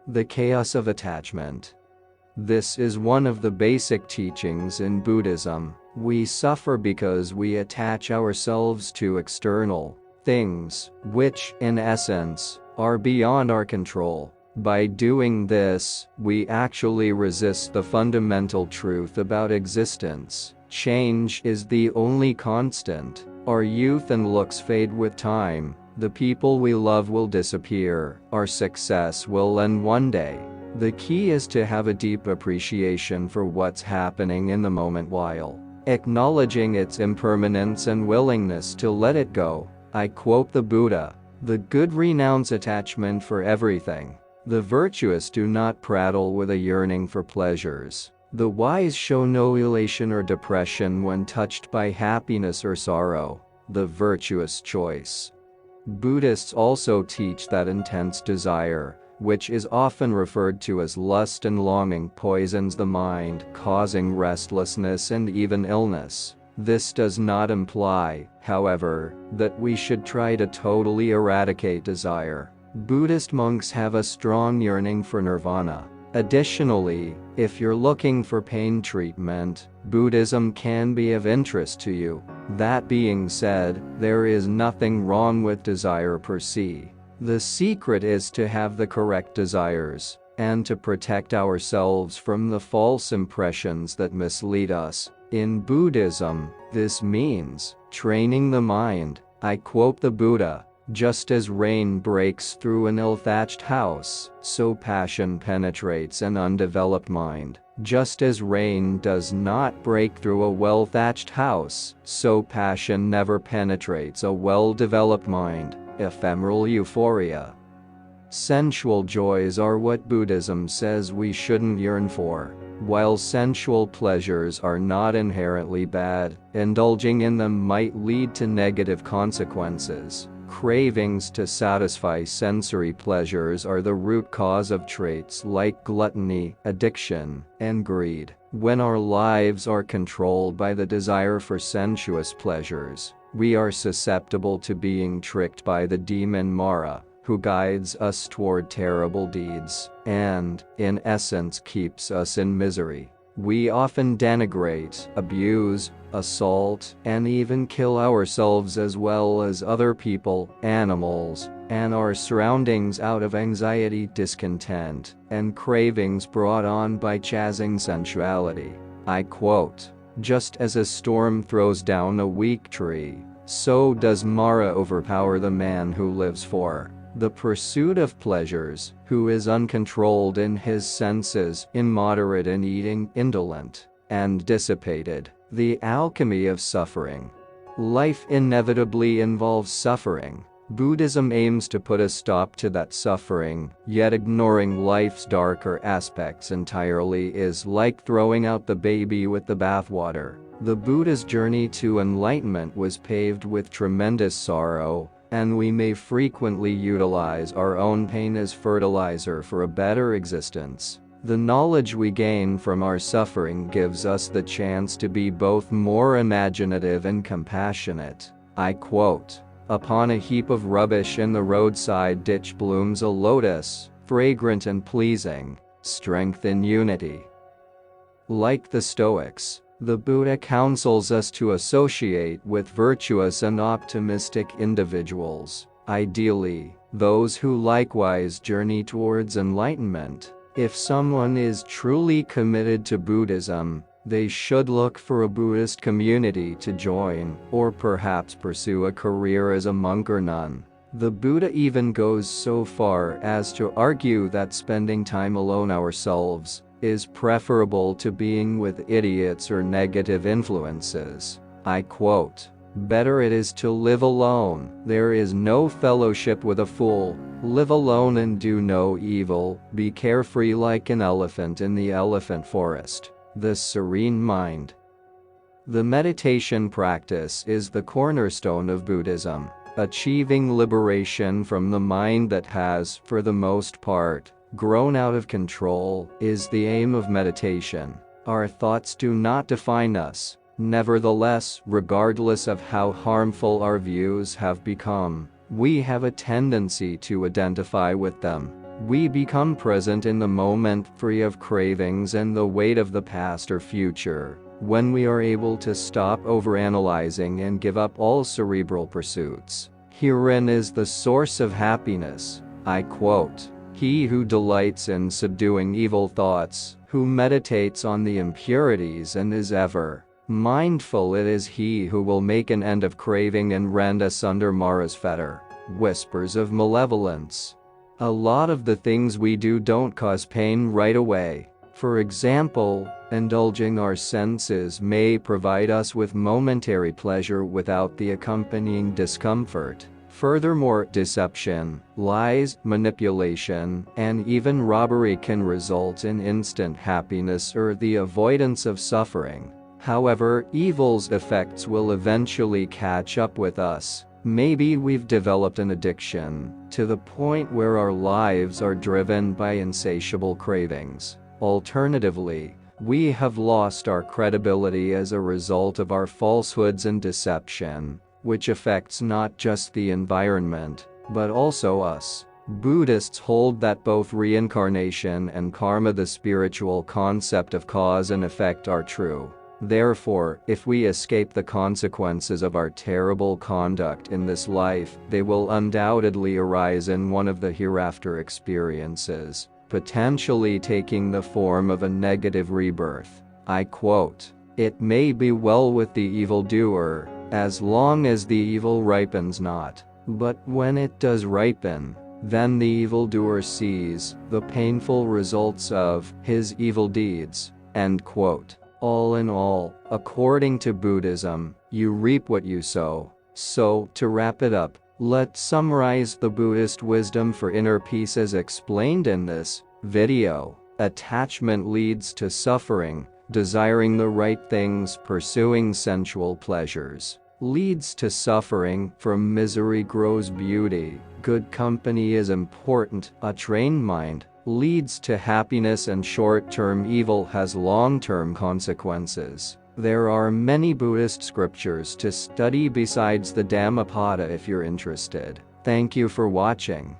The chaos of attachment. This is one of the basic teachings in Buddhism. We suffer because we attach ourselves to external things, which, in essence, are beyond our control. By doing this, we actually resist the fundamental truth about existence. Change is the only constant. Our youth and looks fade with time. The people we love will disappear. Our success will end one day. The key is to have a deep appreciation for what's happening in the moment while acknowledging its impermanence and willingness to let it go. I quote the Buddha, "The good renounce attachment for everything. The virtuous do not prattle with a yearning for pleasures. The wise show no elation or depression when touched by happiness or sorrow." The Virtuous Choice. Buddhists also teach that intense desire, which is often referred to as lust and longing, poisons the mind, causing restlessness and even illness. This does not imply, however, that we should try to totally eradicate desire. Buddhist monks have a strong yearning for nirvana. Additionally, if you're looking for pain treatment, Buddhism can be of interest to you. That being said, there is nothing wrong with desire per se. The secret is to have the correct desires, and to protect ourselves from the false impressions that mislead us. In Buddhism, this means training the mind. I quote the Buddha, "Just as rain breaks through an ill-thatched house, so passion penetrates an undeveloped mind. Just as rain does not break through a well-thatched house, so passion never penetrates a well-developed mind." Ephemeral Euphoria. Sensual joys are what Buddhism says we shouldn't yearn for. While sensual pleasures are not inherently bad, indulging in them might lead to negative consequences. Cravings to satisfy sensory pleasures are the root cause of traits like gluttony, addiction, and greed. When our lives are controlled by the desire for sensuous pleasures, we are susceptible to being tricked by the demon Mara, who guides us toward terrible deeds, and, in essence, keeps us in misery. We often denigrate, abuse, assault, and even kill ourselves as well as other people, animals, and our surroundings out of anxiety, discontent, and cravings brought on by chasing sensuality. I quote, "Just as a storm throws down a weak tree, so does Mara overpower the man who lives for the pursuit of pleasures, who is uncontrolled in his senses, immoderate in eating, indolent, and dissipated." The Alchemy of Suffering. Life inevitably involves suffering. Buddhism aims to put a stop to that suffering, yet ignoring life's darker aspects entirely is like throwing out the baby with the bathwater. The Buddha's journey to enlightenment was paved with tremendous sorrow, and we may frequently utilize our own pain as fertilizer for a better existence. The knowledge we gain from our suffering gives us the chance to be both more imaginative and compassionate. I quote, "Upon a heap of rubbish in the roadside ditch blooms a lotus, fragrant and pleasing, strength in unity." Like the Stoics, the Buddha counsels us to associate with virtuous and optimistic individuals, ideally, those who likewise journey towards enlightenment. If someone is truly committed to Buddhism, they should look for a Buddhist community to join, or perhaps pursue a career as a monk or nun. The Buddha even goes so far as to argue that spending time alone ourselves is preferable to being with idiots or negative influences. I quote, "Better it is to live alone. There is no fellowship with a fool. Live alone and do no evil. Be carefree like an elephant in the elephant forest." The Serene Mind. The meditation practice is the cornerstone of Buddhism. Achieving liberation from the mind that has, for the most part, grown out of control is the aim of meditation. Our thoughts do not define us. Nevertheless, regardless of how harmful our views have become, we have a tendency to identify with them. We become present in the moment, free of cravings and the weight of the past or future, when we are able to stop overanalyzing and give up all cerebral pursuits. Herein is the source of happiness. I quote, "He who delights in subduing evil thoughts, who meditates on the impurities and is ever mindful, it is he who will make an end of craving and rend asunder Mara's fetter." Whispers of Malevolence. A lot of the things we do don't cause pain right away. For example, indulging our senses may provide us with momentary pleasure without the accompanying discomfort. Furthermore, deception, lies, manipulation, and even robbery can result in instant happiness or the avoidance of suffering. However, evil's effects will eventually catch up with us. Maybe we've developed an addiction, to the point where our lives are driven by insatiable cravings. Alternatively, we have lost our credibility as a result of our falsehoods and deception, which affects not just the environment, but also us. Buddhists hold that both reincarnation and karma, the spiritual concept of cause and effect, are true. Therefore, if we escape the consequences of our terrible conduct in this life, they will undoubtedly arise in one of the hereafter experiences, potentially taking the form of a negative rebirth. I quote, "It may be well with the evildoer, as long as the evil ripens not. But when it does ripen, then the evildoer sees the painful results of his evil deeds." End quote. All in all, according to Buddhism, you reap what you sow. So, to wrap it up, let's summarize the Buddhist wisdom for inner peace as explained in this video. Attachment leads to suffering. Desiring the right things, pursuing sensual pleasures, leads to suffering. From misery grows beauty. Good company is important. A trained mind leads to happiness, and short-term evil has long-term consequences. There are many Buddhist scriptures to study besides the Dhammapada if you're interested. Thank you for watching.